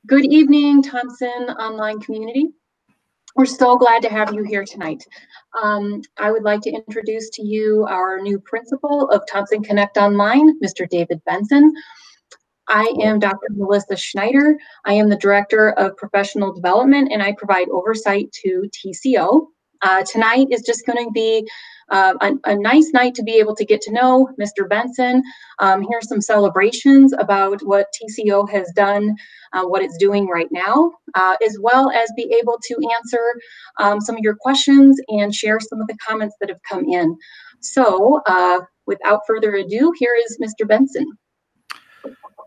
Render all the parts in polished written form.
Good evening, Thompson online community. We're so glad to have you here tonight. I would like to introduce to you our new principal of Thompson Connect Online, Mr. David Benson. I am Dr. Melissa Schneider. I am the Director of Professional Development, and I provide oversight to TCO. Tonight is just going to be a nice night to be able to get to know Mr. Benson, hear some celebrations about what TCO has done, what it's doing right now, as well as be able to answer some of your questions and share some of the comments that have come in. So without further ado, here is Mr. Benson.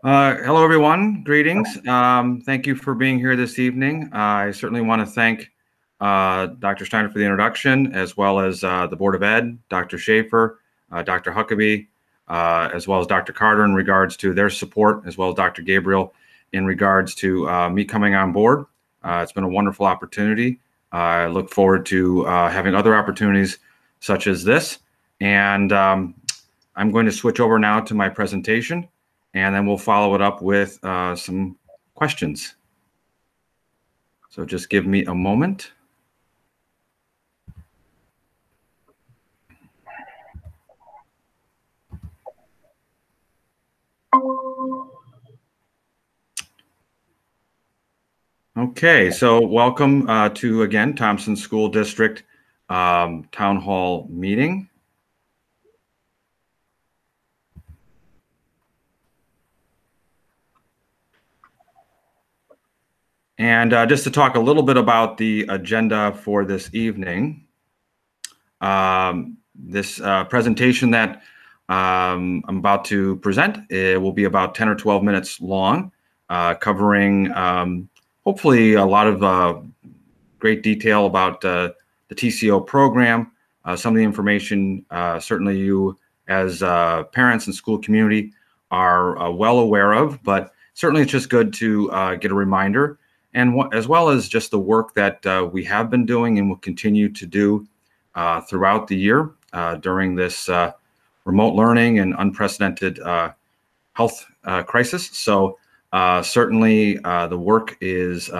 Hello, everyone. Greetings. Thank you for being here this evening. I certainly want to thank Dr. Steiner for the introduction, as well as the Board of Ed, Dr. Schaefer, Dr. Huckabee, as well as Dr. Carter in regards to their support, as well as Dr. Gabriel in regards to me coming on board. It's been a wonderful opportunity. I look forward to having other opportunities such as this. And I'm going to switch over now to my presentation, and then we'll follow it up with some questions. So just give me a moment. Okay, so welcome to, again, Thompson School District Town Hall meeting. And just to talk a little bit about the agenda for this evening, this presentation that I'm about to present, it will be about 10 or 12 minutes long, covering hopefully a lot of great detail about the TCO program, some of the information certainly you as parents and school community are well aware of, but certainly it's just good to get a reminder, and as well as just the work that we have been doing and will continue to do throughout the year during this remote learning and unprecedented health crisis. So certainly the work is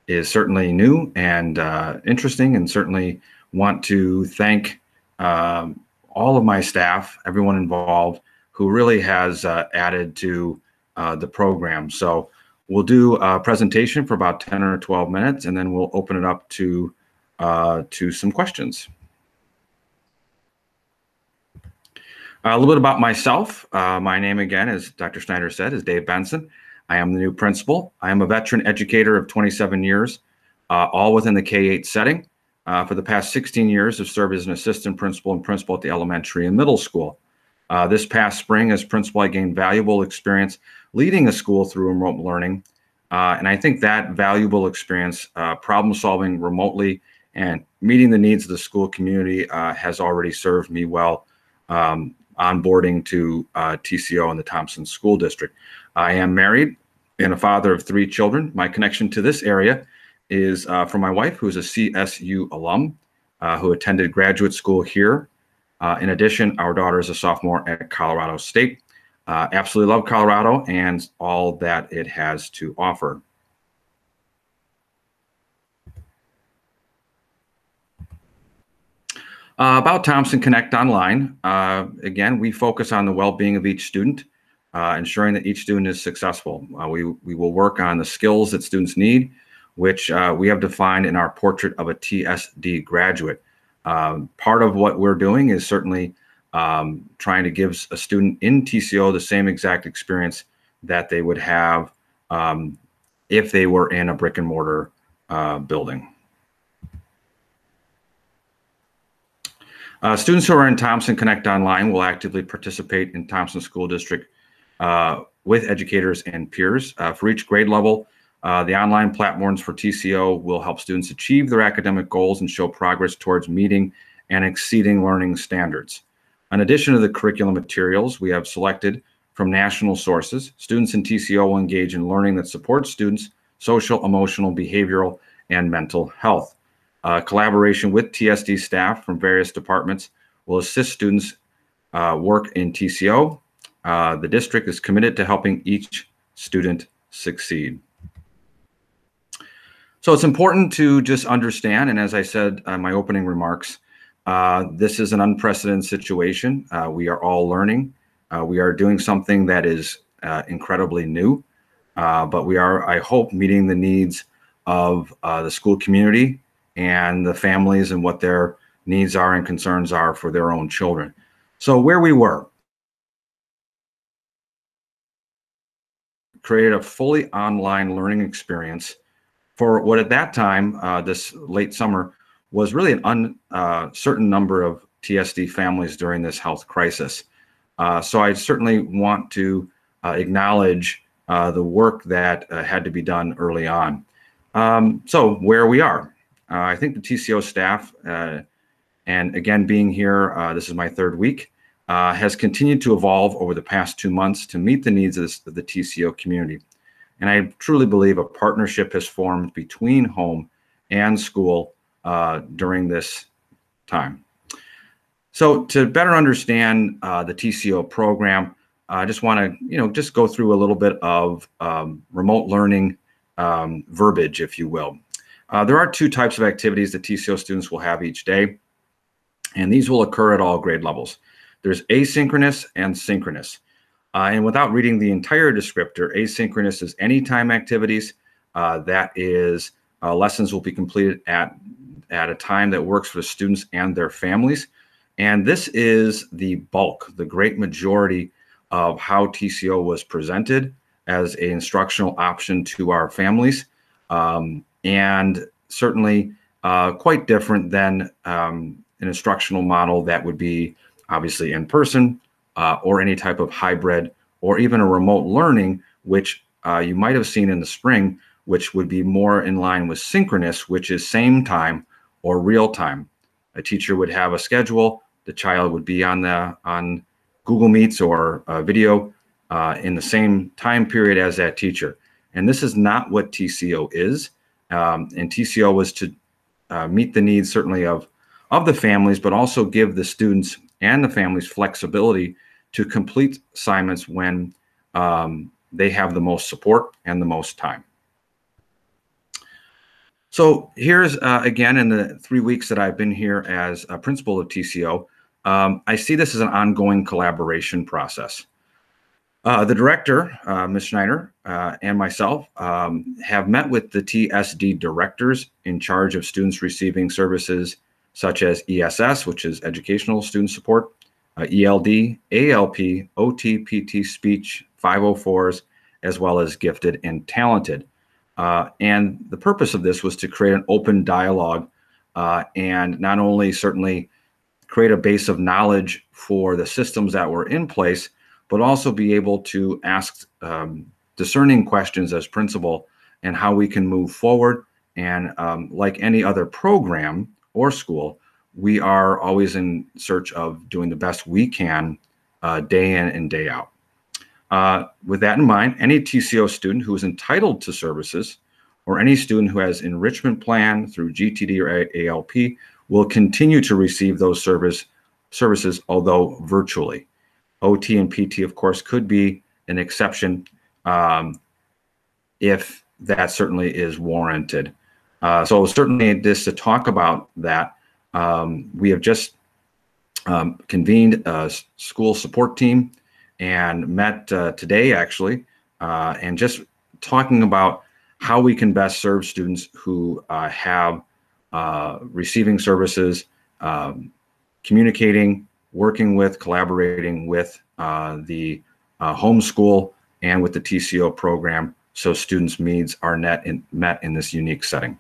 certainly new and interesting, and certainly want to thank all of my staff, everyone involved, who really has added to the program. So we'll do a presentation for about 10 or 12 minutes, and then we'll open it up to some questions. A little bit about myself. My name, again, as Dr. Schneider said, is Dave Benson. I am the new principal. I am a veteran educator of 27 years, all within the K-8 setting. For the past 16 years, I've served as an assistant principal and principal at the elementary and middle school. This past spring, as principal, I gained valuable experience leading a school through remote learning. And I think that valuable experience, problem solving remotely and meeting the needs of the school community has already served me well onboarding to TCO and the Thompson School District. I am married and a father of 3 children. My connection to this area is from my wife, who is a CSU alum, who attended graduate school here. In addition, our daughter is a sophomore at Colorado State. Absolutely love Colorado and all that it has to offer. About Thompson Connect Online, again, we focus on the well-being of each student, ensuring that each student is successful. We will work on the skills that students need, which we have defined in our portrait of a TSD graduate. Part of what we're doing is certainly trying to give a student in TCO the same exact experience that they would have if they were in a brick and mortar building. Students who are in Thompson Connect Online will actively participate in Thompson School District with educators and peers. For each grade level, the online platforms for TCO will help students achieve their academic goals and show progress towards meeting and exceeding learning standards. In addition to the curriculum materials we have selected from national sources, students in TCO will engage in learning that supports students' social, emotional, behavioral, and mental health. Collaboration with TSD staff from various departments will assist students work in TCO. The district is committed to helping each student succeed. So it's important to just understand, and as I said in my opening remarks, this is an unprecedented situation. We are all learning. We are doing something that is incredibly new, but we are, I hope, meeting the needs of the school community and the families and what their needs are and concerns are for their own children. So where we were, created a fully online learning experience for what at that time, this late summer, was really an uncertain number of TSD families during this health crisis. So I certainly want to acknowledge the work that had to be done early on. So where we are, I think the TCO staff, and again, being here, this is my third week, has continued to evolve over the past 2 months to meet the needs of the TCO community. And I truly believe a partnership has formed between home and school during this time. So to better understand the TCO program, I just want to, just go through a little bit of remote learning verbiage, if you will. There are 2 types of activities that TCO students will have each day, and these will occur at all grade levels. There's asynchronous and synchronous. And without reading the entire descriptor, asynchronous is anytime activities. That is, lessons will be completed at a time that works for the students and their families. And this is the bulk, the great majority of how TCO was presented as an instructional option to our families. And certainly quite different than an instructional model that would be obviously in person, or any type of hybrid, or even a remote learning, which you might have seen in the spring, which would be more in line with synchronous, which is same time or real time. A teacher would have a schedule, the child would be on Google Meets or video in the same time period as that teacher. And this is not what TCO is. And TCO was to meet the needs certainly of the families, but also give the students and the families flexibility to complete assignments when they have the most support and the most time. So here's, again, in the 3 weeks that I've been here as a principal of TCO, I see this as an ongoing collaboration process. The director, Ms. Steiner, and myself have met with the TSD directors in charge of students receiving services such as ESS, which is Educational Student Support, ELD, ALP, OT, PT, Speech, 504s, as well as Gifted and Talented. And the purpose of this was to create an open dialogue and not only certainly create a base of knowledge for the systems that were in place, but also be able to ask discerning questions as principal and how we can move forward. And like any other program or school, we are always in search of doing the best we can day in and day out. With that in mind, any TCO student who is entitled to services or any student who has enrichment plan through GTD or ALP will continue to receive those services, although virtually. OT and PT, of course, could be an exception if that certainly is warranted. So certainly just to talk about that, we have just convened a school support team and met today actually, and just talking about how we can best serve students who have receiving services, communicating, working with, collaborating with the homeschool and with the TCO program so students' needs are met in this unique setting.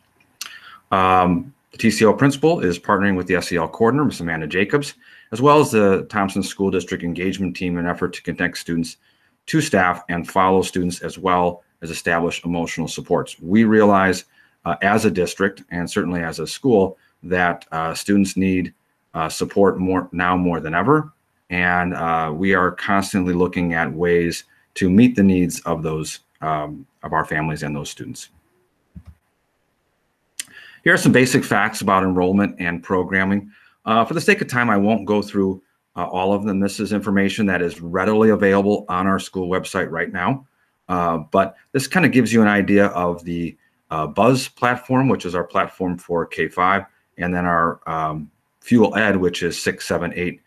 The TCO principal is partnering with the SEL coordinator, Ms. Amanda Jacobs, as well as the Thompson School District engagement team in an effort to connect students to staff and follow students as well as establish emotional supports. We realize as a district and certainly as a school that students need support now more than ever. And we are constantly looking at ways to meet the needs of those of our families and those students. Here are some basic facts about enrollment and programming. For the sake of time, I won't go through all of them. This is information that is readily available on our school website right now. But this kind of gives you an idea of the Buzz platform, which is our platform for K-5, and then our Fuel Ed, which is 6, 7, 8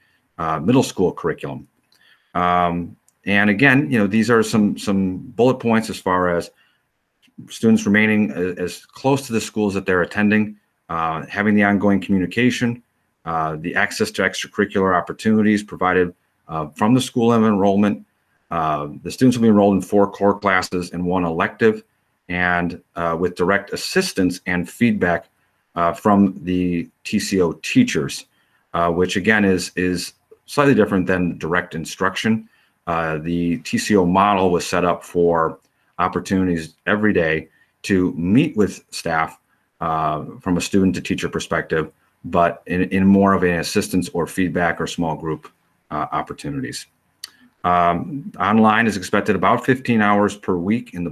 middle school curriculum. And again, these are some bullet points as far as students remaining as close to the schools that they're attending, having the ongoing communication, the access to extracurricular opportunities provided from the School of Enrollment. The students will be enrolled in 4 core classes and 1 elective, and with direct assistance and feedback from the TCO teachers, which again is slightly different than direct instruction. The TCO model was set up for opportunities every day to meet with staff from a student to teacher perspective, but in more of an assistance or feedback or small group opportunities. Online is expected about 15 hours per week in the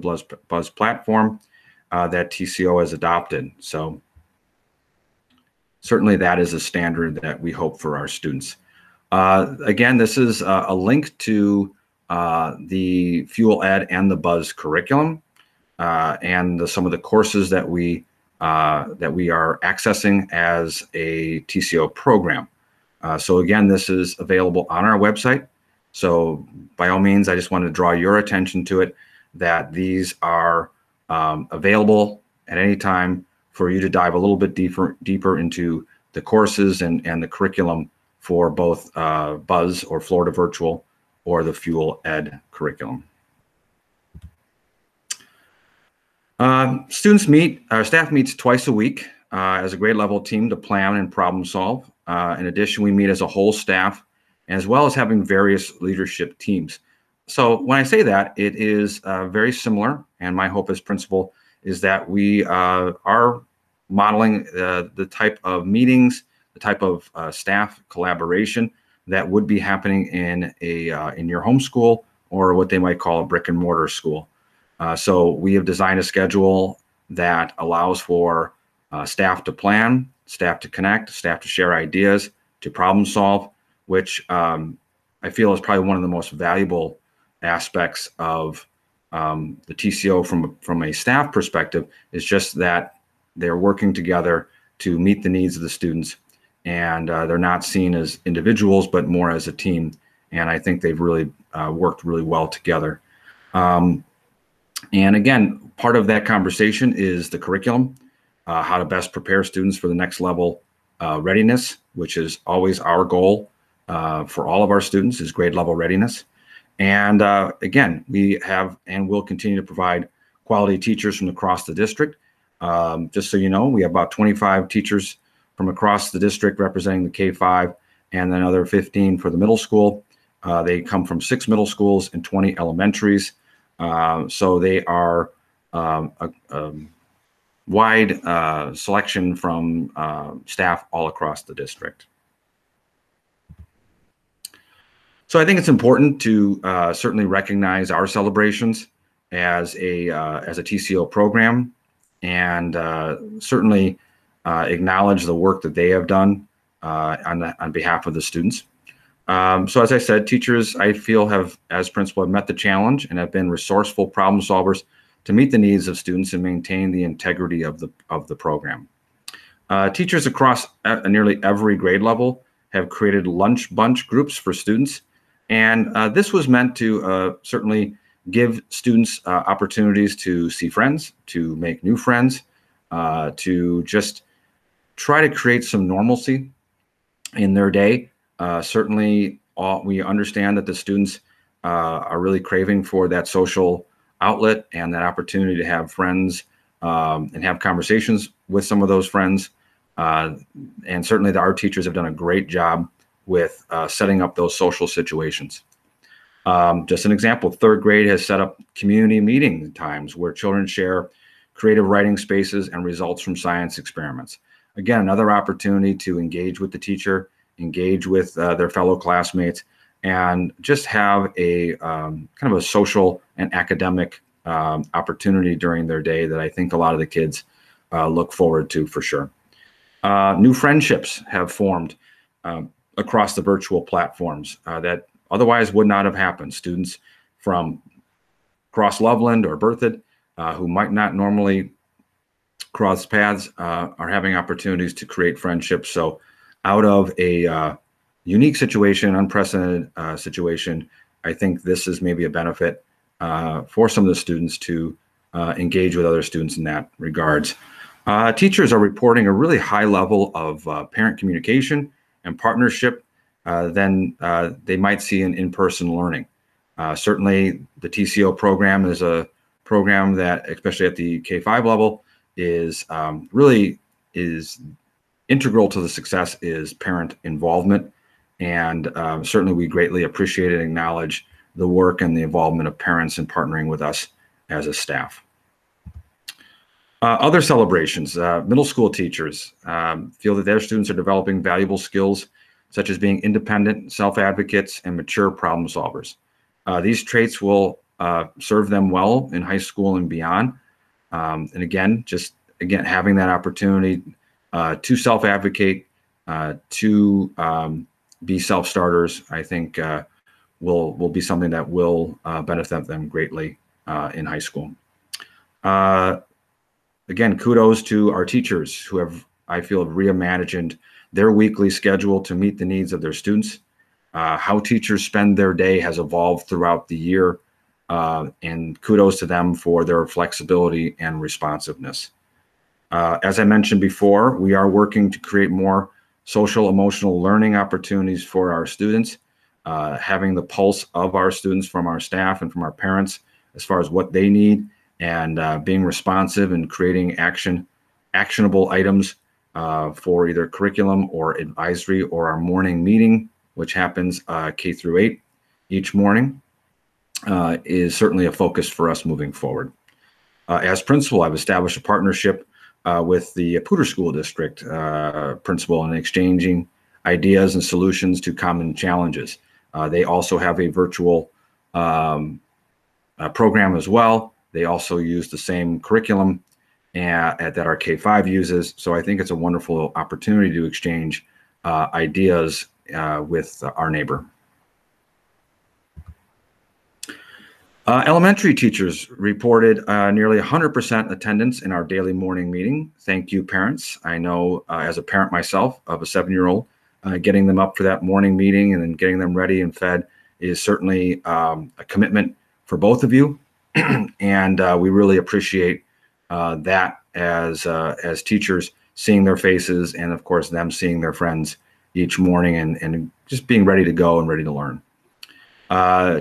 Buzz platform that TCO has adopted. So certainly that is a standard that we hope for our students. Again, this is a link to the Fuel Ed and the Buzz curriculum and some of the courses that we are accessing as a TCO program. So again, this is available on our website. So by all means, I just want to draw your attention to it, that these are available at any time for you to dive a little bit deeper into the courses and the curriculum for both Buzz or Florida Virtual or the Fuel Ed curriculum. Staff meets twice a week as a grade level team to plan and problem solve. In addition, we meet as a whole staff, as well as having various leadership teams. So when I say that, it is very similar, and my hope as principal is that we are modeling the type of meetings, the type of staff collaboration that would be happening in your home school or what they might call a brick and mortar school. So we have designed a schedule that allows for staff to plan, staff to connect, staff to share ideas, to problem solve, which I feel is probably one of the most valuable aspects of the TCO from a staff perspective, is just that they're working together to meet the needs of the students, and they're not seen as individuals, but more as a team. And I think they've really worked really well together. And again, part of that conversation is the curriculum, how to best prepare students for the next level readiness, which is always our goal for all of our students, is grade level readiness. And again, we have and will continue to provide quality teachers from across the district. Just so you know, we have about 25 teachers from across the district representing the K-5, and then another 15 for the middle school. They come from 6 middle schools and 20 elementaries. So they are a wide selection from staff all across the district. So I think it's important to certainly recognize our celebrations as a TCO program, and certainly acknowledge the work that they have done on behalf of the students. So as I said, teachers, I feel, have, as principal, have met the challenge and have been resourceful problem solvers to meet the needs of students and maintain the integrity of the program. Teachers across nearly every grade level have created lunch bunch groups for students, and this was meant to certainly give students opportunities to see friends, to make new friends, to just try to create some normalcy in their day. Certainly, we understand that the students are really craving for that social outlet and that opportunity to have friends and have conversations with some of those friends. And certainly our teachers have done a great job with setting up those social situations. Just an example, 3rd grade has set up community meeting times where children share creative writing spaces and results from science experiments. Again, another opportunity to engage with the teacher, engage with their fellow classmates, and just have a kind of a social and academic opportunity during their day that I think a lot of the kids look forward to for sure. New friendships have formed across the virtual platforms that otherwise would not have happened. Students from cross Loveland or Berthoud, who might not normally cross paths, are having opportunities to create friendships. So out of a unique situation, unprecedented situation, I think this is maybe a benefit for some of the students to engage with other students in that regards. Teachers are reporting a really high level of parent communication and partnership than they might see in in-person learning. Certainly the TCO program is a program that, especially at the K-5 level, is really integral to the success is parent involvement. And certainly we greatly appreciate and acknowledge the work and the involvement of parents in partnering with us as a staff. Other celebrations, middle school teachers feel that their students are developing valuable skills such as being independent, self-advocates, and mature problem solvers. These traits will serve them well in high school and beyond. And again, having that opportunity to self-advocate, to be self-starters, I think will be something that will benefit them greatly in high school. Again, kudos to our teachers who have, I feel, reimagined their weekly schedule to meet the needs of their students. How teachers spend their day has evolved throughout the year, and kudos to them for their flexibility and responsiveness. As I mentioned before, we are working to create more social emotional learning opportunities for our students, having the pulse of our students from our staff and from our parents as far as what they need, and being responsive and creating actionable items for either curriculum or advisory or our morning meeting, which happens K through 8 each morning, is certainly a focus for us moving forward. As principal, I've established a partnership with the Poudre School District principal in exchanging ideas and solutions to common challenges. They also have a virtual program as well. They also use the same curriculum that our K-5 uses. So I think it's a wonderful opportunity to exchange ideas with our neighbor. Elementary teachers reported nearly 100% attendance in our daily morning meeting. Thank you, parents. I know as a parent myself of a 7-year-old, getting them up for that morning meeting and then getting them ready and fed is certainly a commitment for both of you. And we really appreciate that as teachers, seeing their faces and of course them seeing their friends each morning and just being ready to go and ready to learn.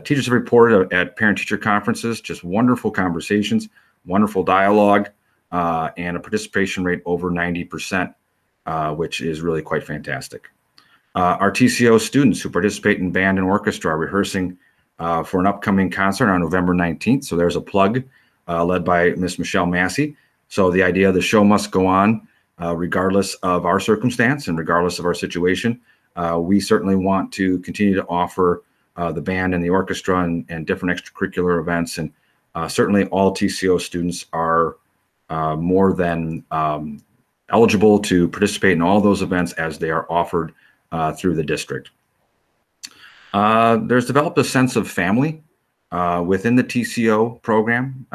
Teachers have reported at parent-teacher conferences just wonderful conversations, wonderful dialogue, and a participation rate over 90%, which is really quite fantastic. Our TCO students who participate in band and orchestra are rehearsing for an upcoming concert on November 19th. So there's a plug led by Miss Michelle Massey. So the idea of the show must go on regardless of our circumstance and regardless of our situation. We certainly want to continue to offer the band and the orchestra and different extracurricular events. And certainly all TCO students are more than eligible to participate in all those events as they are offered through the district. There's developed a sense of family within the TCO program.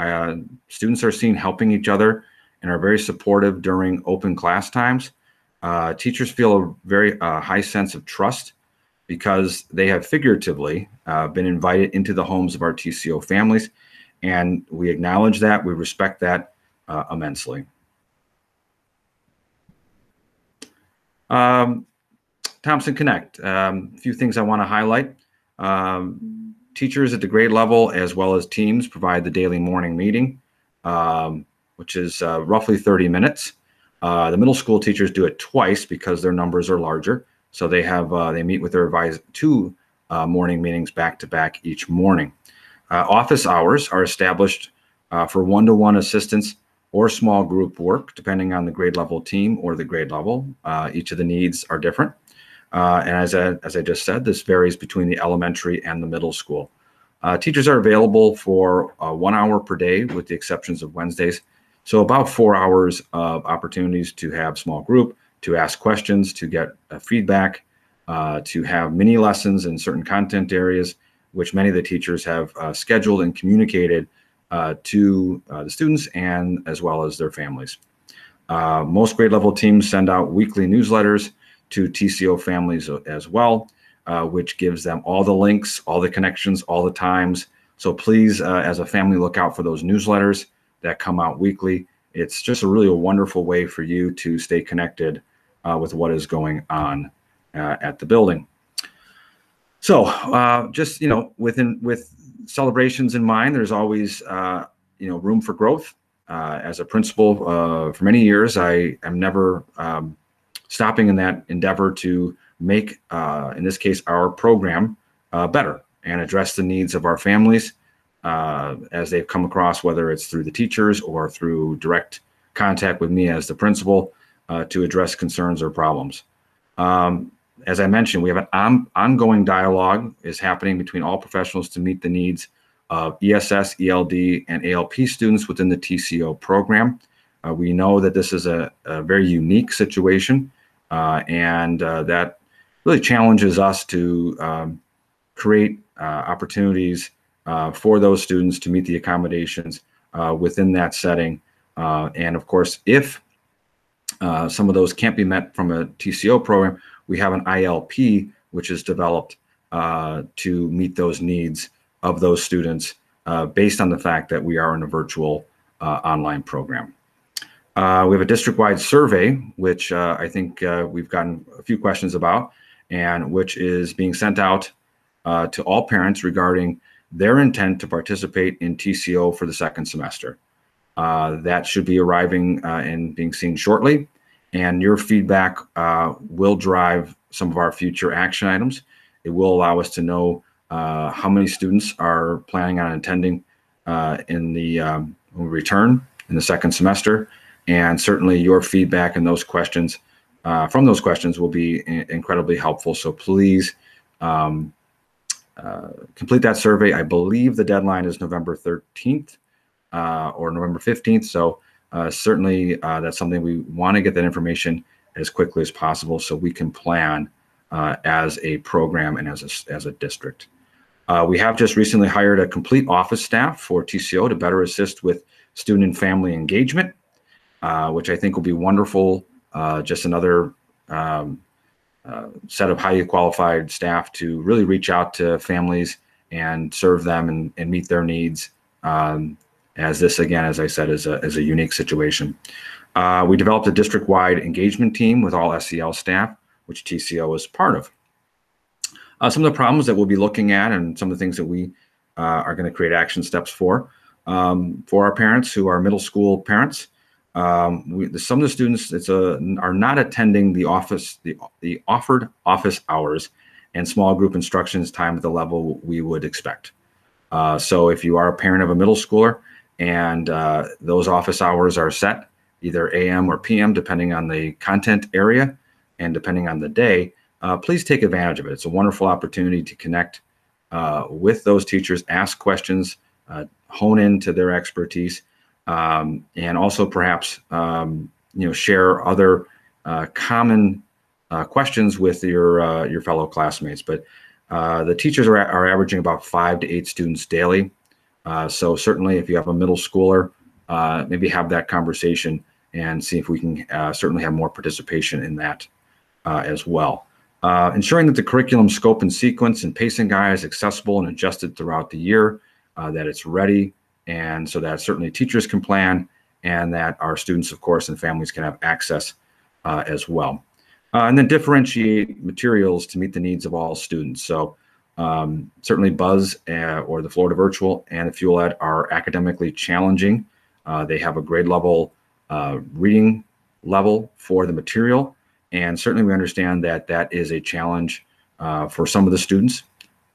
Students are seen helping each other and are very supportive during open class times. Teachers feel a very high sense of trust because they have figuratively been invited into the homes of our TCO families, and we acknowledge that, we respect that immensely. Thompson Connect, a few things I want to highlight. Teachers at the grade level as well as teams provide the daily morning meeting, which is roughly 30 minutes. The middle school teachers do it twice because their numbers are larger. So they have they meet with their advisor, 2 morning meetings back to back each morning. Office hours are established for one-to-one assistance or small group work, depending on the grade level team or the grade level. Each of the needs are different. And as I just said, this varies between the elementary and the middle school. Teachers are available for 1 hour per day with the exceptions of Wednesdays. So about 4 hours of opportunities to have small group, to ask questions, to get feedback, to have mini lessons in certain content areas, which many of the teachers have scheduled and communicated to the students and as well as their families. Most grade level teams send out weekly newsletters to TCO families as well, which gives them all the links, all the connections, all the times. So please, as a family, look out for those newsletters that come out weekly. It's just a really wonderful way for you to stay connected with what is going on at the building. So just, with celebrations in mind, there's always, room for growth. As a principal for many years, I am never stopping in that endeavor to make, in this case, our program better and address the needs of our families as they've come across, whether it's through the teachers or through direct contact with me as the principal to address concerns or problems. As I mentioned, we have an ongoing dialogue is happening between all professionals to meet the needs of ESS, ELD, and ALP students within the TCO program. We know that this is a very unique situation, and that really challenges us to create opportunities for those students to meet the accommodations within that setting. And of course, if some of those can't be met from a TCO program, we have an ILP, which is developed to meet those needs of those students based on the fact that we are in a virtual online program. We have a district-wide survey, which I think we've gotten a few questions about, and which is being sent out to all parents regarding their intent to participate in TCO for the second semester. That should be arriving and being seen shortly. And your feedback will drive some of our future action items. It will allow us to know how many students are planning on attending when we return in the second semester. And certainly your feedback and those questions from those questions will be incredibly helpful. So please complete that survey. I believe the deadline is November 13th or November 15th. So certainly that's something we want to get that information as quickly as possible so we can plan as a program and as a district. We have just recently hired a complete office staff for TCO to better assist with student and family engagement, which I think will be wonderful. Just another set of highly qualified staff to really reach out to families and serve them and meet their needs. As this, again, as I said, is a unique situation. We developed a district-wide engagement team with all SEL staff, which TCO is part of. Some of the problems that we'll be looking at and some of the things that we are going to create action steps for our parents who are middle school parents. Some of the students are not attending the offered office hours and small group instructions time at the level we would expect. So if you are a parent of a middle schooler and those office hours are set either AM or PM, depending on the content area and depending on the day, please take advantage of it. It's a wonderful opportunity to connect with those teachers, ask questions, hone into their expertise, and also perhaps share other common questions with your fellow classmates. But the teachers are averaging about 5 to 8 students daily. So certainly if you have a middle schooler, maybe have that conversation and see if we can certainly have more participation in that as well. Ensuring that the curriculum scope and sequence and pacing guide is accessible and adjusted throughout the year, that it's ready, and so that certainly teachers can plan and that our students, of course, and families can have access as well. And then differentiate materials to meet the needs of all students. So certainly Buzz or the Florida Virtual and the Fuel Ed are academically challenging. They have a grade level reading level for the material. And certainly we understand that that is a challenge for some of the students.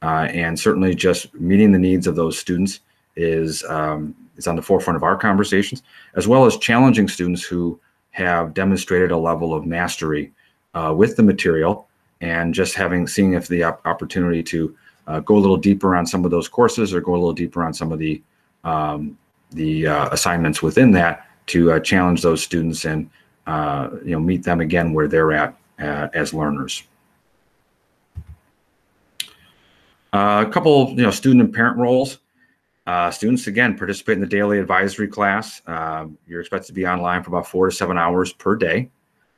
And certainly just meeting the needs of those students is on the forefront of our conversations, as well as challenging students who have demonstrated a level of mastery with the material and just seeing if the opportunity to go a little deeper on some of those courses or go a little deeper on some of the assignments within that to challenge those students and meet them again where they're at as learners. A couple student and parent roles. Students, again, participate in the daily advisory class. You're expected to be online for about 4 to 7 hours per day.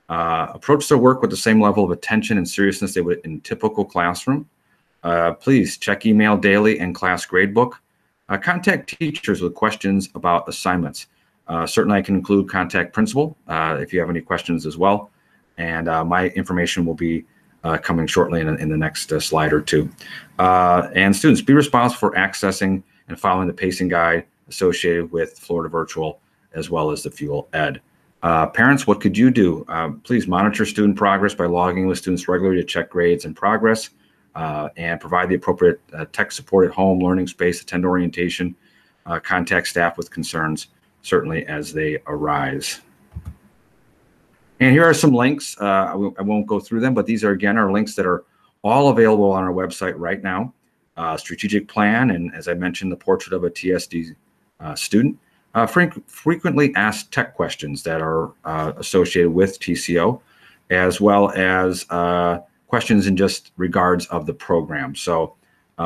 Approach their work with the same level of attention and seriousness they would in a typical classroom. Please check email daily and class gradebook. Contact teachers with questions about assignments. Certainly I can include contact principal if you have any questions as well. And my information will be coming shortly in the next slide or two. And students, be responsible for accessing and following the pacing guide associated with Florida Virtual as well as the Fuel Ed. Parents, what could you do? Please monitor student progress by logging with students regularly to check grades and progress, and provide the appropriate tech support at home, learning space, attend orientation, contact staff with concerns, certainly as they arise. And here are some links. I won't go through them, but these are, again, our links that are all available on our website right now. Strategic plan, and as I mentioned, the portrait of a TSD student. Frequently asked tech questions that are associated with TCO, as well as questions in just regards of the program. So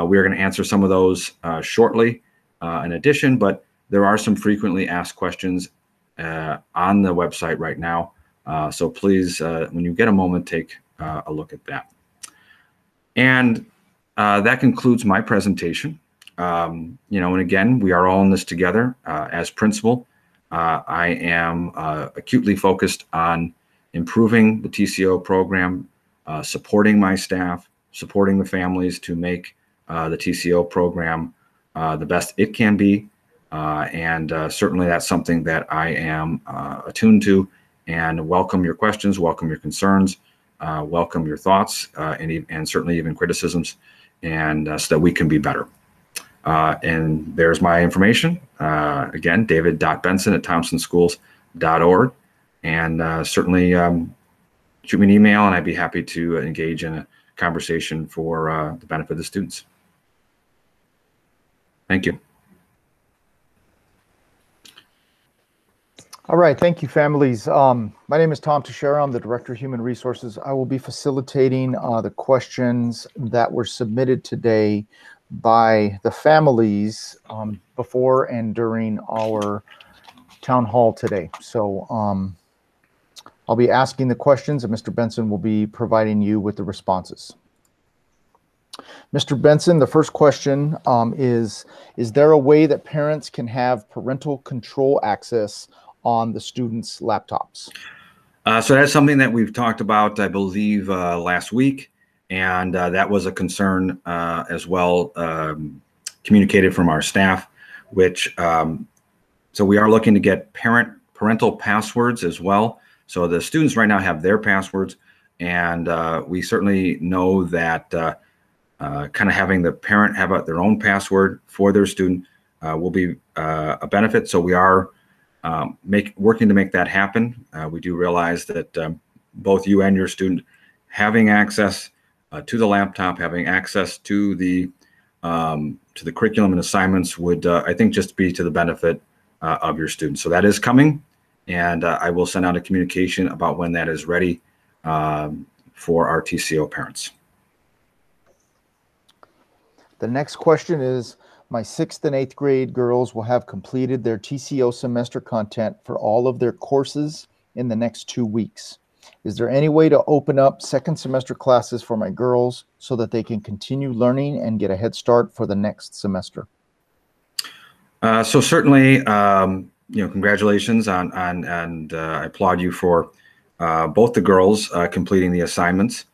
we are going to answer some of those shortly in addition, but there are some frequently asked questions on the website right now. So please, when you get a moment, take a look at that. And that concludes my presentation. And again, we are all in this together. As principal, I am acutely focused on improving the TCO program, supporting my staff, supporting the families to make the TCO program the best it can be. And certainly that's something that I am attuned to, and welcome your questions, welcome your concerns, welcome your thoughts, and certainly even criticisms, and so that we can be better. And there's my information. Again, david.benson@thompsonschools.org. And certainly shoot me an email, and I'd be happy to engage in a conversation for the benefit of the students. Thank you. All right, thank you, families. My name is Tom Teixeira. I'm the Director of Human Resources. I will be facilitating the questions that were submitted today by the families before and during our town hall today. So I'll be asking the questions, and Mr. Benson will be providing you with the responses. Mr. Benson, the first question is there a way that parents can have parental control access on the students' laptops? So that's something that we've talked about, I believe, last week. And that was a concern as well, communicated from our staff, which, so we are looking to get parental passwords as well. So the students right now have their passwords, and we certainly know that kind of having the parent have their own password for their student will be a benefit. So we are working to make that happen. We do realize that both you and your student having access to the laptop, having access to the curriculum and assignments would, I think, just be to the benefit of your students. So that is coming, and I will send out a communication about when that is ready for our TCO parents. The next question is, my 6th and 8th grade girls will have completed their TCO semester content for all of their courses in the next 2 weeks. Is there any way to open up second semester classes for my girls so that they can continue learning and get a head start for the next semester? So certainly, congratulations and I applaud you for both the girls completing the assignments.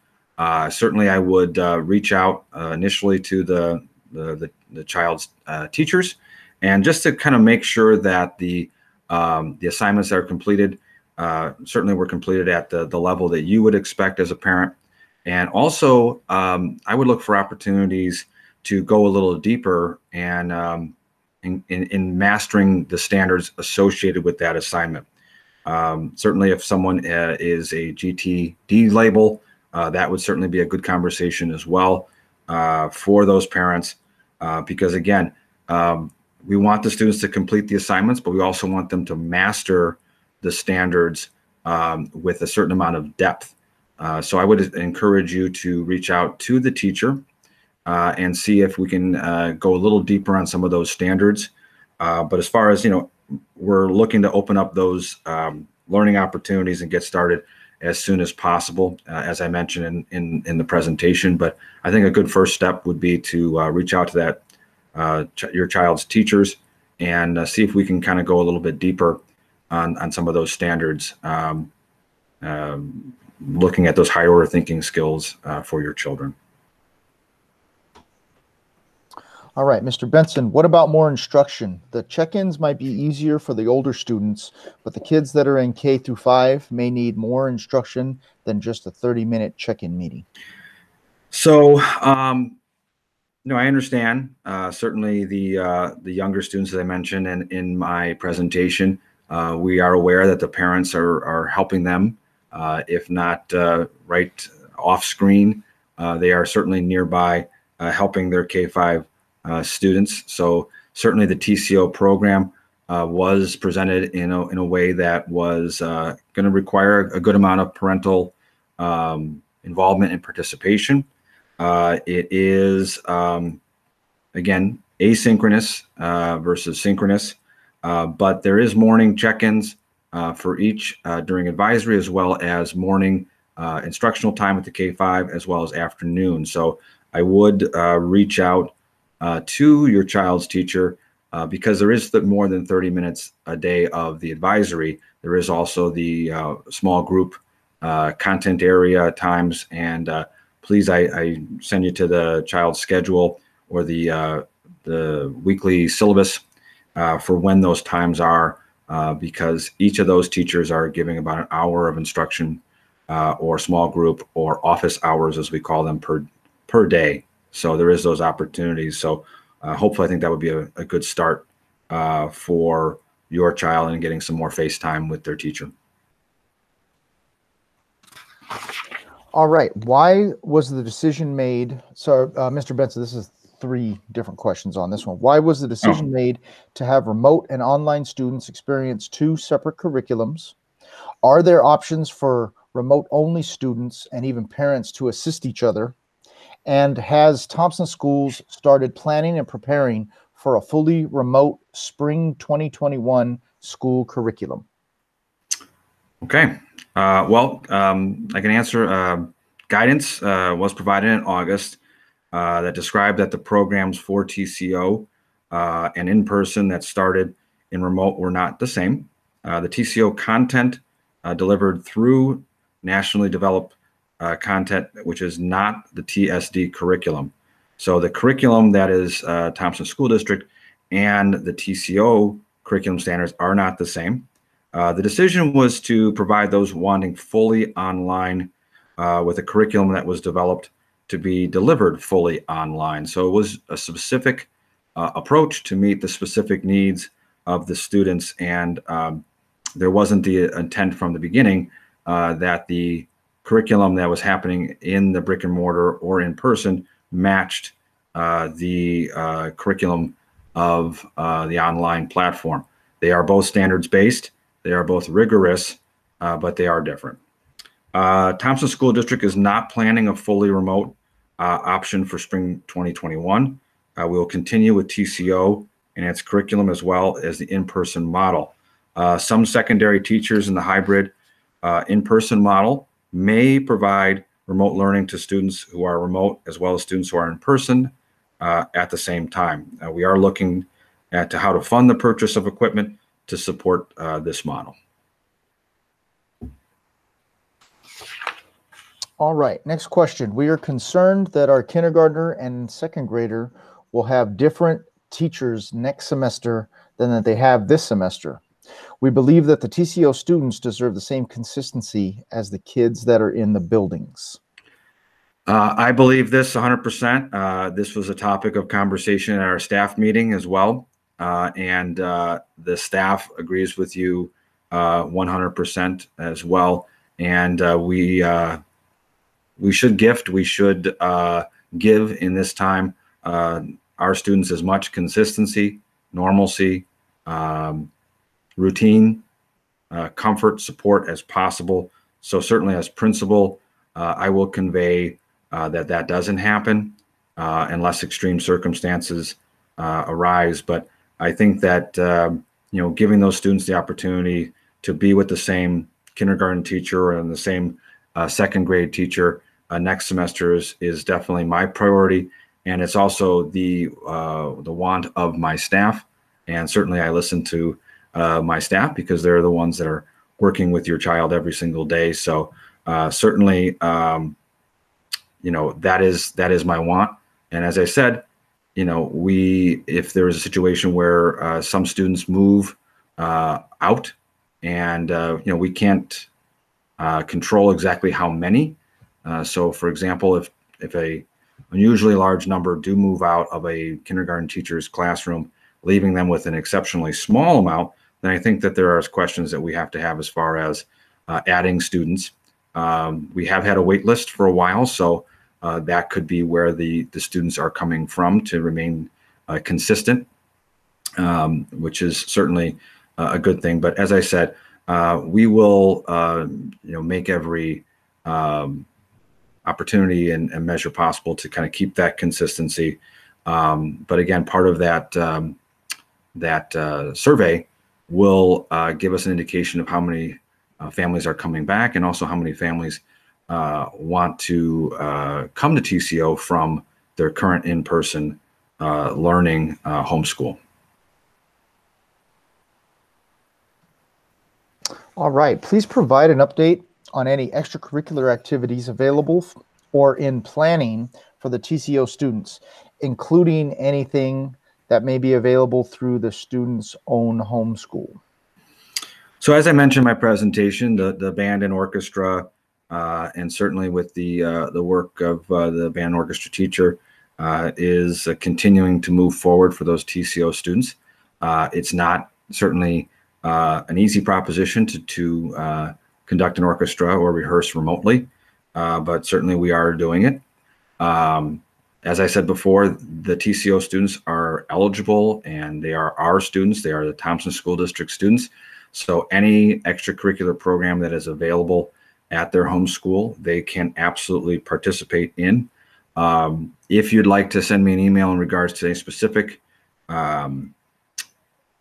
Certainly, I would reach out initially to the child's teachers, and just to kind of make sure that the assignments that are completed certainly were completed at the level that you would expect as a parent. And also, I would look for opportunities to go a little deeper and in mastering the standards associated with that assignment. Certainly, if someone is a GTD label, that would certainly be a good conversation as well for those parents, because again, we want the students to complete the assignments, but we also want them to master the standards with a certain amount of depth. So I would encourage you to reach out to the teacher and see if we can go a little deeper on some of those standards. But as far as, we're looking to open up those learning opportunities and get started as soon as possible, as I mentioned in the presentation. But I think a good first step would be to reach out to your child's teachers and see if we can kind of go a little bit deeper on some of those standards, looking at those high order thinking skills for your children. All right, Mr. Benson, what about more instruction? The check-ins might be easier for the older students, but the kids that are in K through 5 may need more instruction than just a 30-minute check-in meeting. So, I understand certainly the younger students, as I mentioned in my presentation. We are aware that the parents are helping them, if not right off screen. They are certainly nearby helping their K-5 students. So certainly the TCO program was presented in a way that was going to require a good amount of parental involvement and participation. It is, again, asynchronous versus synchronous, but there is morning check-ins for each during advisory, as well as morning instructional time at the K-5, as well as afternoon. So I would reach out to your child's teacher because there is more than 30 minutes a day of the advisory. There is also the small group content area at times, and please, I send you to the child's schedule or the weekly syllabus for when those times are, because each of those teachers are giving about an hour of instruction or small group or office hours, as we call them, per day. So there is those opportunities. So hopefully I think that would be a good start for your child and getting some more face time with their teacher. All right. Why was the decision made? So, Mr. Benson, this is 3 different questions on this one. Why was the decision made to have remote and online students experience 2 separate curriculums? Are there options for remote-only students and even parents to assist each other? And has Thompson Schools started planning and preparing for a fully remote spring 2021 school curriculum? Okay. Well, I can answer. Guidance was provided in August that described that the programs for TCO and in-person that started in remote were not the same. The TCO content delivered through nationally developed content, which is not the TSD curriculum. So the curriculum that is Thompson School District and the TCO curriculum standards are not the same. The decision was to provide those wanting fully online with a curriculum that was developed to be delivered fully online. So it was a specific approach to meet the specific needs of the students, and there wasn't the intent from the beginning that the curriculum that was happening in the brick and mortar or in person matched the curriculum of the online platform. They are both standards based. They are both rigorous, but they are different. Thompson School District is not planning a fully remote option for spring 2021. We will continue with TCO and its curriculum as well as the in-person model. Some secondary teachers in the hybrid in-person model may provide remote learning to students who are remote as well as students who are in person at the same time. We are looking at how to fund the purchase of equipment to support this model. All right, next question. We are concerned that our kindergartner and 2nd grader will have different teachers next semester than that they have this semester. We believe that the TCO students deserve the same consistency as the kids that are in the buildings. I believe this 100%. This was a topic of conversation at our staff meeting as well. And the staff agrees with you 100% as well. And we should give in this time our students as much consistency, normalcy, routine, comfort, support as possible. So certainly as principal, I will convey that doesn't happen. unless extreme circumstances arise. But I think that giving those students the opportunity to be with the same kindergarten teacher and the same second grade teacher next semester is definitely my priority, and it's also the want of my staff. And certainly I listen to my staff because they're the ones that are working with your child every single day. So certainly, that is my want. And as I said, if there is a situation where some students move out, and we can't control exactly how many. So, for example, if a unusually large number do move out of a kindergarten teacher's classroom, leaving them with an exceptionally small amount, then I think that there are questions that we have to have as far as adding students. We have had a wait list for a while, so that could be where the students are coming from to remain consistent, which is certainly a good thing. But as I said, we will make every opportunity and measure possible to kind of keep that consistency. But again, part of that survey will give us an indication of how many families are coming back, and also how many families want to come to TCO from their current in-person learning homeschool. All right, please provide an update on any extracurricular activities available or in planning for the TCO students, including anything that may be available through the student's own homeschool. So as I mentioned in my presentation, the band and orchestra, and certainly with the work of the band and orchestra teacher, is continuing to move forward for those TCO students. It's not certainly an easy proposition to conduct an orchestra or rehearse remotely, but certainly we are doing it. As I said before, the TCO students are eligible, and they are our students. They are the Thompson School District students. So any extracurricular program that is available at their home school, they can absolutely participate in. If you'd like to send me an email in regards to any specific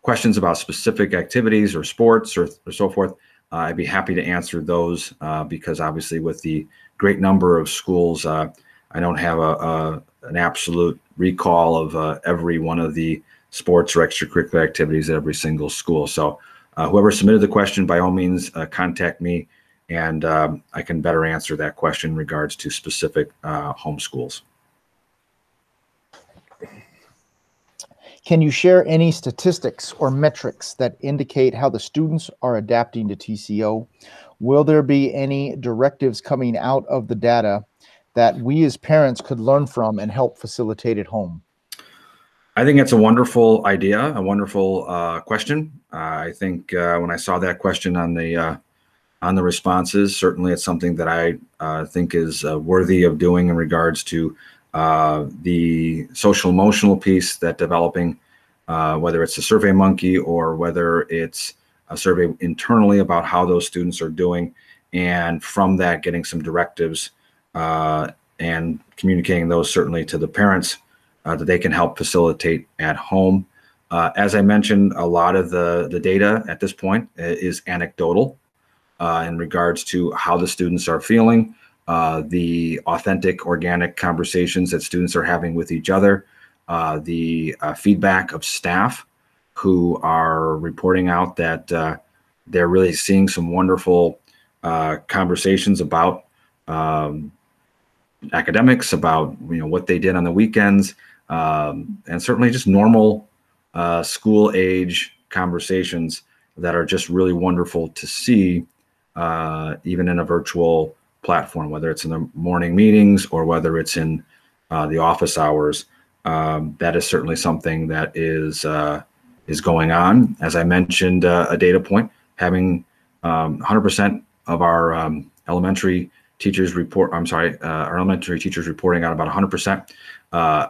questions about specific activities or sports or so forth, I'd be happy to answer those, because obviously with the great number of schools, I don't have an absolute recall of every one of the sports or extracurricular activities at every single school. So whoever submitted the question, by all means, contact me, and I can better answer that question in regards to specific home schools. Can you share any statistics or metrics that indicate how the students are adapting to TCO? Will there be any directives coming out of the data that we as parents could learn from and help facilitate at home? I think it's a wonderful idea, a wonderful question. I think when I saw that question on the responses, certainly it's something that I think is worthy of doing in regards to the social emotional piece that developing, whether it's a Survey Monkey or whether it's a survey internally about how those students are doing, and from that getting some directives and communicating those certainly to the parents that they can help facilitate at home. As I mentioned, a lot of the data at this point is anecdotal in regards to how the students are feeling, the authentic, organic conversations that students are having with each other, the feedback of staff who are reporting out that they're really seeing some wonderful conversations about academics, about what they did on the weekends, and certainly just normal school age conversations that are just really wonderful to see, even in a virtual platform, whether it's in the morning meetings or whether it's in the office hours. That is certainly something that is going on. As I mentioned, a data point, having 100% of our elementary teachers our elementary teachers reporting out about 100%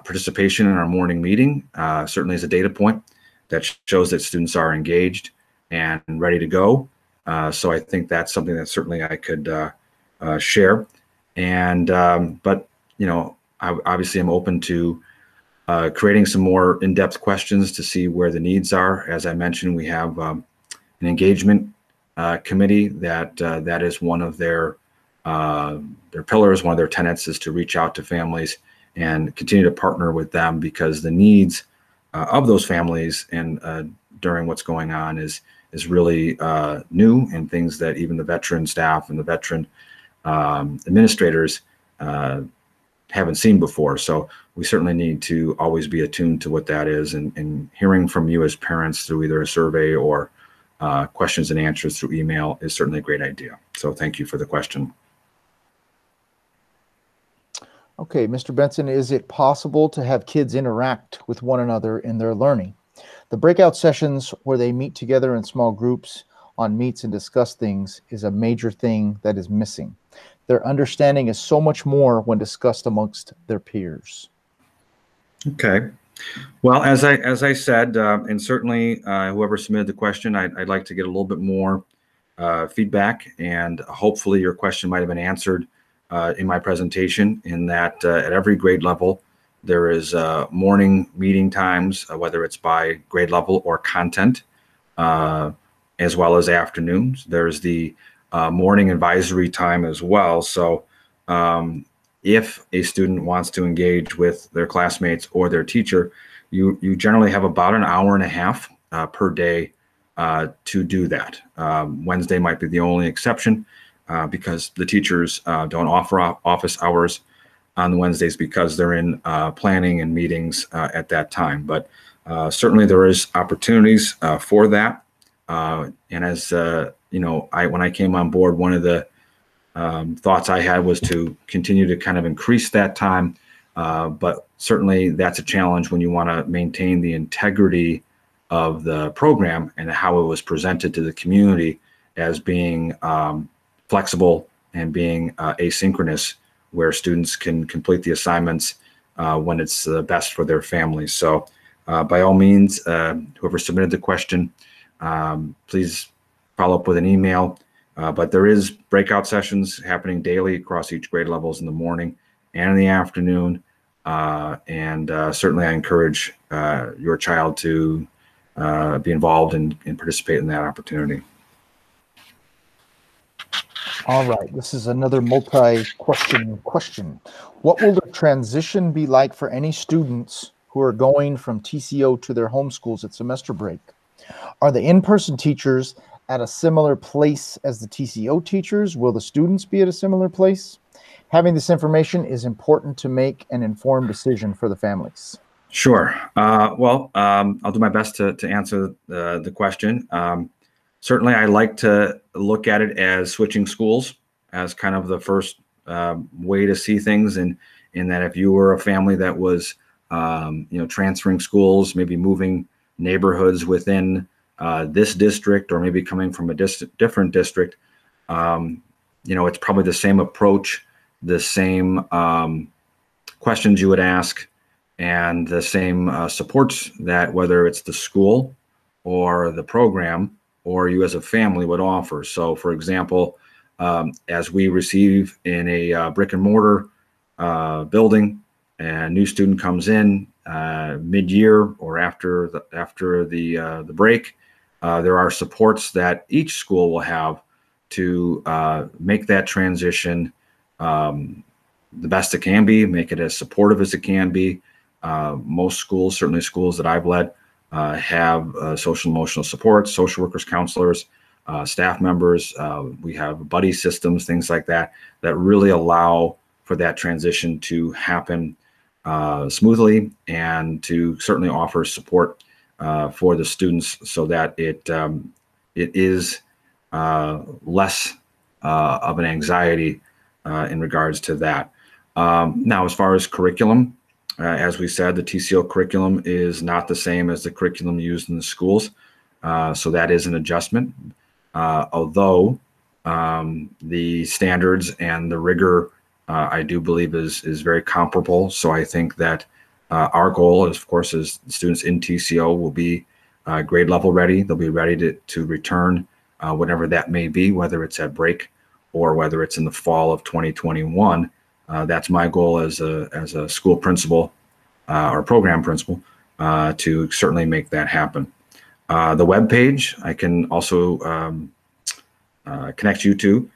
participation in our morning meeting, certainly is a data point that shows that students are engaged and ready to go. So I think that's something that certainly I could share. And but obviously am open to creating some more in-depth questions to see where the needs are. As I mentioned, we have an engagement committee that is one of their pillars. One of their tenets is to reach out to families and continue to partner with them, because the needs of those families and during what's going on is really new, and things that even the veteran staff and the veteran administrators haven't seen before. So we certainly need to always be attuned to what that is, and hearing from you as parents through either a survey or questions and answers through email is certainly a great idea. So thank you for the question. Okay, Mr. Benson, is it possible to have kids interact with one another in their learning? The breakout sessions where they meet together in small groups on meets and discuss things is a major thing that is missing. Their understanding is so much more when discussed amongst their peers. Okay. Well, as I said, and certainly whoever submitted the question, I'd like to get a little bit more feedback, and hopefully your question might have been answered in my presentation, in that at every grade level, there is morning meeting times, whether it's by grade level or content, as well as afternoons. There's the morning advisory time as well. So if a student wants to engage with their classmates or their teacher, you generally have about an hour and a half per day to do that. Wednesday might be the only exception, because the teachers don't offer office hours on Wednesdays, because they're in planning and meetings at that time. But certainly there is opportunities for that. And as you know, when I came on board, one of the thoughts I had was to continue to kind of increase that time. But certainly that's a challenge when you want to maintain the integrity of the program and how it was presented to the community as being flexible and being asynchronous, where students can complete the assignments when it's best for their families. So by all means, whoever submitted the question, please follow up with an email. But there is breakout sessions happening daily across each grade levels in the morning and in the afternoon. And certainly I encourage your child to be involved and participate in that opportunity. All right, this is another multi-question question. What will the transition be like for any students who are going from TCO to their home schools at semester break? Are the in-person teachers at a similar place as the TCO teachers? Will the students be at a similar place? Having this information is important to make an informed decision for the families. Sure. Well, I'll do my best to answer the question. Certainly, I like to look at it as switching schools as kind of the first way to see things, in that if you were a family that was transferring schools, maybe moving neighborhoods within this district, or maybe coming from a different district, it's probably the same approach, the same questions you would ask, and the same supports that, whether it's the school or the program or you as a family, would offer. So for example, as we receive in a brick and mortar building, and a new student comes in mid-year or after the break, there are supports that each school will have to make that transition the best it can be, make it as supportive as it can be. Most schools, certainly schools that I've led, have social emotional support, social workers, counselors, staff members. We have buddy systems, things like that, that really allow for that transition to happen smoothly, and to certainly offer support for the students, so that it is less of an anxiety in regards to that. Now, as far as curriculum, as we said, the TCO curriculum is not the same as the curriculum used in the schools. So that is an adjustment. Although the standards and the rigor, I do believe is very comparable. So I think that our goal, of course, is students in TCO will be grade level ready. They'll be ready to return whenever that may be, whether it's at break or whether it's in the fall of 2021. that's my goal as a school principal or program principal to certainly make that happen. The web page I can also connect you to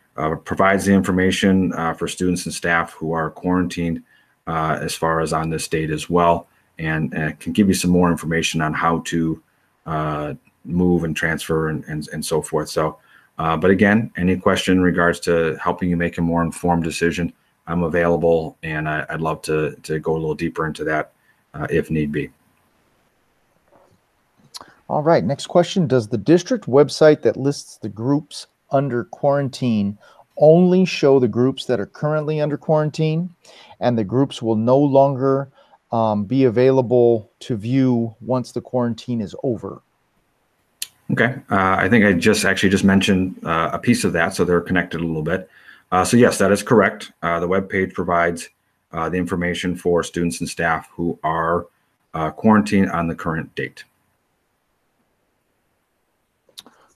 provides the information for students and staff who are quarantined as far as on this date as well, and can give you some more information on how to move and transfer and so forth. So, but again, any question in regards to helping you make a more informed decision, I'm available, and I'd love to go a little deeper into that if need be. All right, next question. Does the district website that lists the groups under quarantine only show the groups that are currently under quarantine, and the groups will no longer be available to view once the quarantine is over? Okay, I think I just mentioned a piece of that, so they're connected a little bit. So yes, that is correct. The web page provides the information for students and staff who are quarantined on the current date.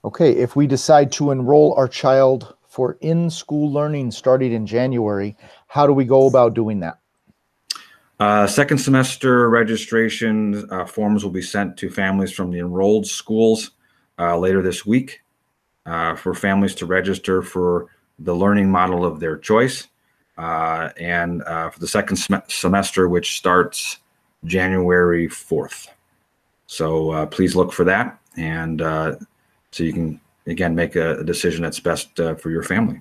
Okay, if we decide to enroll our child for in-school learning starting in January, how do we go about doing that? Second semester registration forms will be sent to families from the enrolled schools later this week for families to register for the learning model of their choice. And for the second semester, which starts January 4th. So please look for that, and so you can, again, make a decision that's best for your family.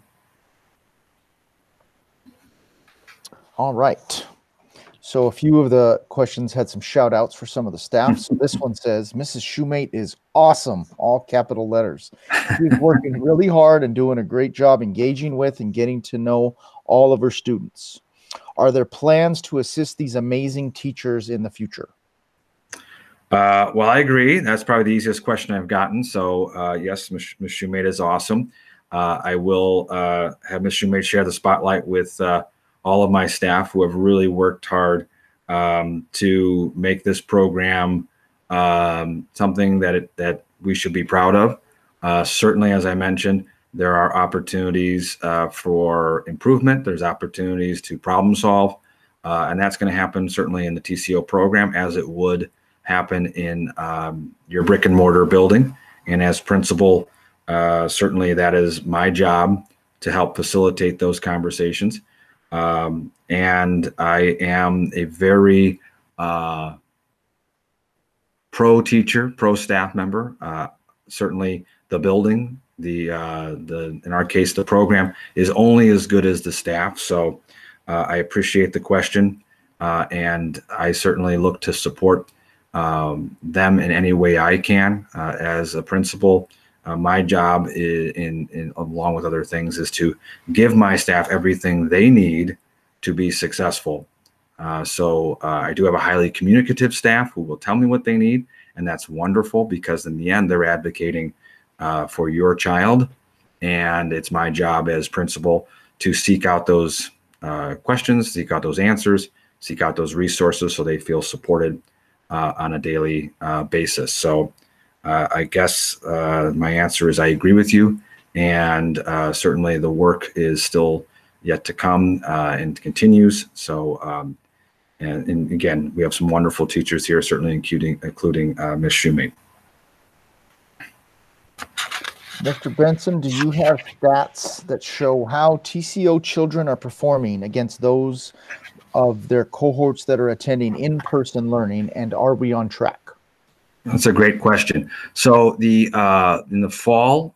All right. So a few of the questions had some shout outs for some of the staff. So this one says, Mrs. Shoemate is awesome, all capital letters. She's working really hard and doing a great job engaging with and getting to know all of her students. Are there plans to assist these amazing teachers in the future? Well, I agree. That's probably the easiest question I've gotten. So yes, Ms. Shoemate is awesome. I will have Ms. Shoemate share the spotlight with all of my staff who have really worked hard to make this program something that we should be proud of. Certainly, as I mentioned, there are opportunities for improvement. There's opportunities to problem solve, and that's going to happen certainly in the TCO program, as it would happen in your brick and mortar building. And as principal, certainly that is my job to help facilitate those conversations. And I am a very pro teacher, pro staff member. Certainly the building, in our case, the program is only as good as the staff. So I appreciate the question, and I certainly look to support them in any way I can. As a principal, my job along with other things, is to give my staff everything they need to be successful. So I do have a highly communicative staff who will tell me what they need, and that's wonderful, because in the end, they're advocating for your child, and it's my job as principal to seek out those questions, seek out those answers, seek out those resources so they feel supported on a daily basis. So I guess my answer is I agree with you, and certainly the work is still yet to come and continues. So, and again, we have some wonderful teachers here, certainly including Ms. Shoemate. Mr. Benson, do you have stats that show how TCO children are performing against those of their cohorts that are attending in-person learning, and are we on track? That's a great question. So in the fall,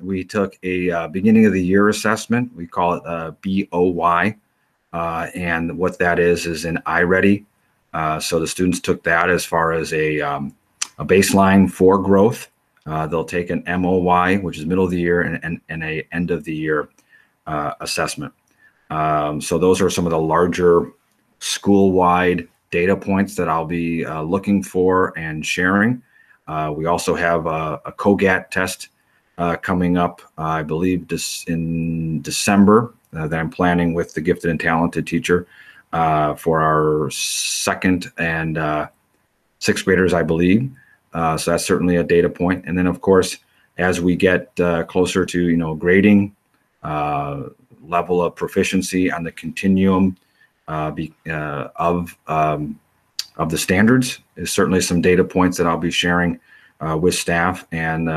we took a beginning of the year assessment. We call it BOY, and what that is in iReady. So the students took that as far as a baseline for growth. They'll take an MOY, which is middle of the year, and a end of the year assessment. So those are some of the larger school-wide data points that I'll be looking for and sharing. We also have a COGAT test coming up, I believe, in December that I'm planning with the gifted and talented teacher for our second and sixth graders, I believe. So that's certainly a data point. And then, of course, as we get closer to grading, level of proficiency on the continuum of the standards is certainly some data points that I'll be sharing with staff, and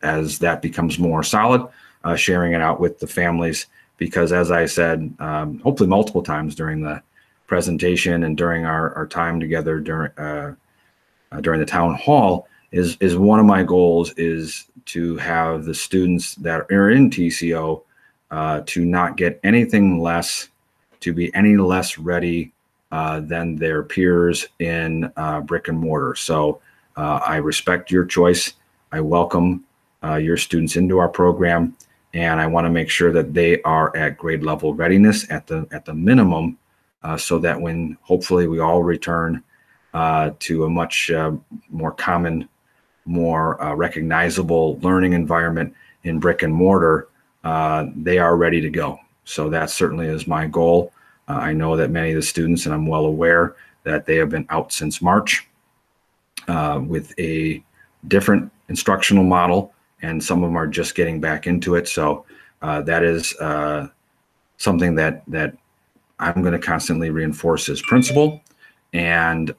as that becomes more solid, sharing it out with the families, because as I said, hopefully multiple times during the presentation and during our time together during the town hall, is one of my goals is to have the students that are in TCO to not get anything less, to be any less ready than their peers in brick and mortar. So I respect your choice. I welcome your students into our program, and I want to make sure that they are at grade level readiness at the minimum, so that when hopefully we all return to a much more common, more recognizable learning environment in brick and mortar, they are ready to go. So that certainly is my goal. I know that many of the students, and I'm well aware that they have been out since March with a different instructional model, and some of them are just getting back into it. So that is something that I'm going to constantly reinforce as principal, and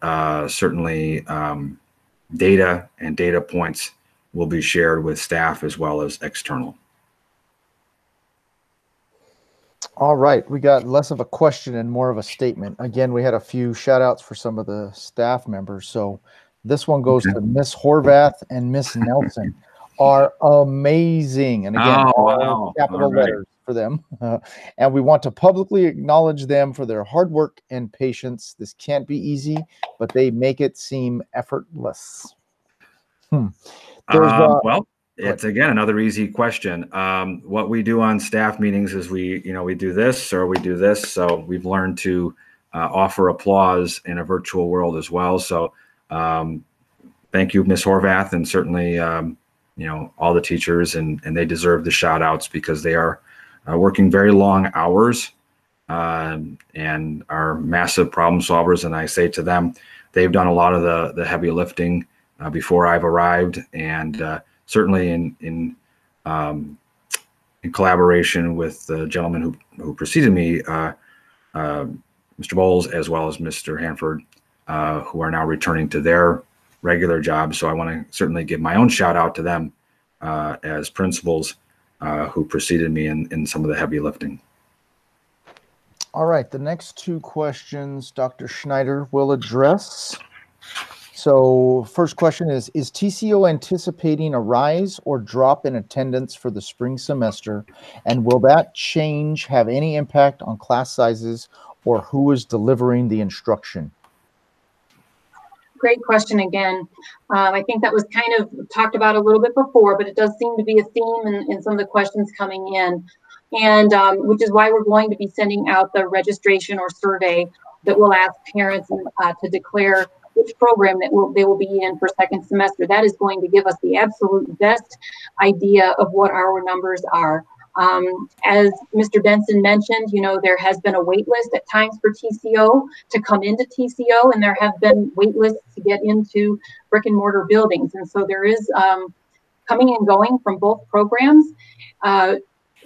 certainly data and data points will be shared with staff as well as external. All right, we got less of a question and more of a statement. Again, we had a few shout outs for some of the staff members. So this one goes to Miss Horvath and Miss Nelson. Are amazing. And again, all capital letters for them. And we want to publicly acknowledge them for their hard work and patience. This can't be easy, but they make it seem effortless. Well, it's again another easy question. What we do on staff meetings is we do this or we do this. So we've learned to offer applause in a virtual world as well. So thank you, Ms. Horvath, and certainly all the teachers, and they deserve the shout outs because they are working very long hours and are massive problem solvers. And I say to them, they've done a lot of the heavy lifting before I've arrived, and certainly in collaboration with the gentleman who preceded me, Mr. Bowles, as well as Mr. Hanford, who are now returning to their regular jobs. So I want to certainly give my own shout out to them as principals who preceded me in some of the heavy lifting. All right, the next two questions Dr. Schneider will address. So first question is TCO anticipating a rise or drop in attendance for the spring semester? And will that change have any impact on class sizes or who is delivering the instruction? Great question again. I think that was kind of talked about a little bit before, but it does seem to be a theme in some of the questions coming in. And which is why we're going to be sending out the registration or survey that will ask parents to declare which program that they will be in for second semester. That is going to give us the absolute best idea of what our numbers are. As Mr. Benson mentioned, there has been a wait list at times for TCO to come into TCO, and there have been wait lists to get into brick and mortar buildings. And so there is coming and going from both programs.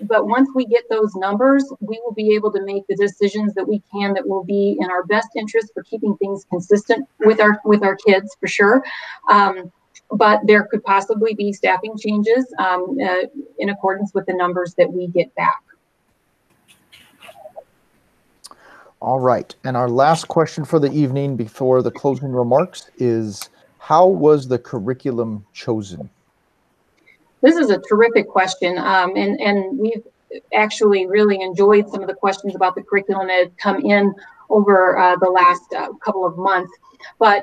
But once we get those numbers, we will be able to make the decisions that we can that will be in our best interest for keeping things consistent with our kids, for sure. But there could possibly be staffing changes in accordance with the numbers that we get back. All right. And our last question for the evening before the closing remarks is, how was the curriculum chosen? This is a terrific question, and we've actually really enjoyed some of the questions about the curriculum that have come in over the last couple of months. But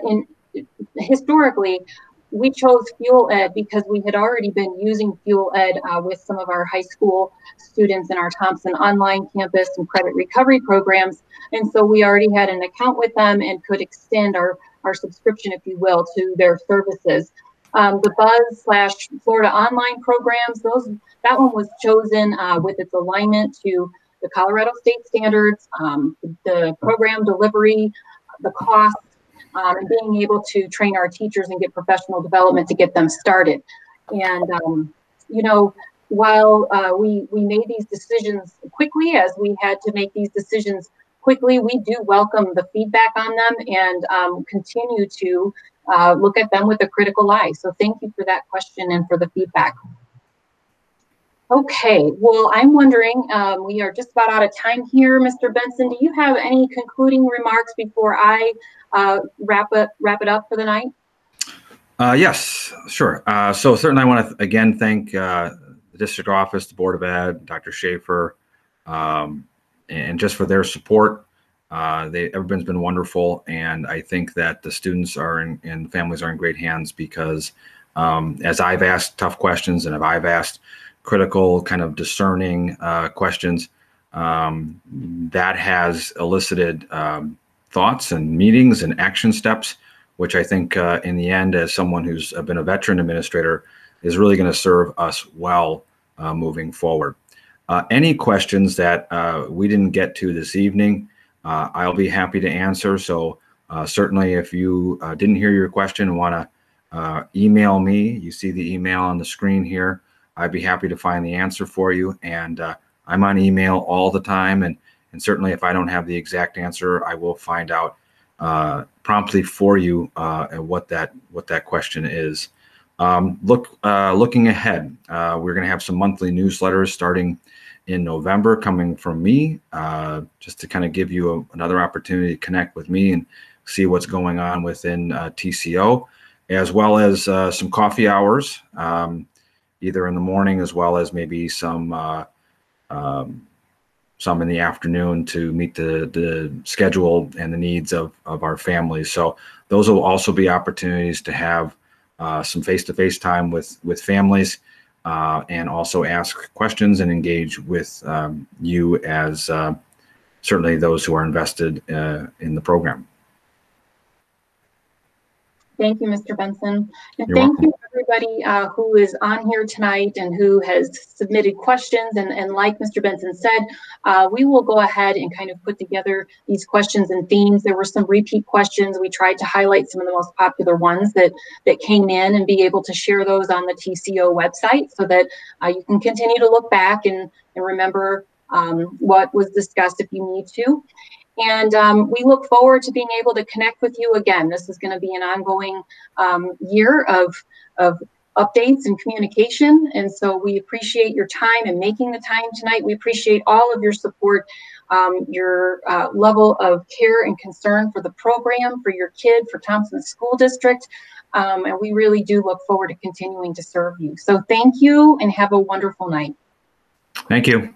historically, we chose Fuel Ed because we had already been using Fuel Ed with some of our high school students in our Thompson online campus and credit recovery programs. And so we already had an account with them and could extend our subscription, if you will, to their services. The Buzz/Florida Online programs, that one was chosen with its alignment to the Colorado state standards, the program delivery, the cost, and being able to train our teachers and get professional development to get them started. And, while we made these decisions quickly, as we had to make these decisions quickly, we do welcome the feedback on them and continue to look at them with a critical eye. So thank you for that question and for the feedback. Okay, well, I'm wondering, we are just about out of time here. Mr. Benson, do you have any concluding remarks before I wrap it up for the night? Yes, sure. So certainly I want to again thank the district office, the Board of Ed, Dr. Schaefer, and just for their support. Everyone's been wonderful, and I think that the students are and families are in great hands because as I've asked tough questions and if I've asked critical kind of discerning questions, that has elicited thoughts and meetings and action steps, which I think in the end, as someone who's been a veteran administrator, is really going to serve us well moving forward. Any questions that we didn't get to this evening, I'll be happy to answer. So certainly if you didn't hear your question and want to email me, you see the email on the screen here. I'd be happy to find the answer for you. And I'm on email all the time. And certainly if I don't have the exact answer, I will find out promptly for you what that question is. Looking ahead, we're going to have some monthly newsletters starting in November coming from me, just to kind of give you another opportunity to connect with me and see what's going on within TCO, as well as some coffee hours, either in the morning as well as maybe some in the afternoon to meet the schedule and the needs of our families. So those will also be opportunities to have some face-to-face time with families and also ask questions and engage with you as certainly those who are invested in the program. Thank you, Mr. Benson. And You're thank welcome. you, everybody who is on here tonight and who has submitted questions. And like Mr. Benson said, we will go ahead and kind of put together these questions and themes. There were some repeat questions. We tried to highlight some of the most popular ones that came in and be able to share those on the TCO website so that you can continue to look back and remember what was discussed if you need to. And we look forward to being able to connect with you again. This is going to be an ongoing year of updates and communication. And so we appreciate your time and making the time tonight. We appreciate all of your support, your level of care and concern for the program, for your kid, for Thompson School District. And we really do look forward to continuing to serve you. So thank you and have a wonderful night. Thank you.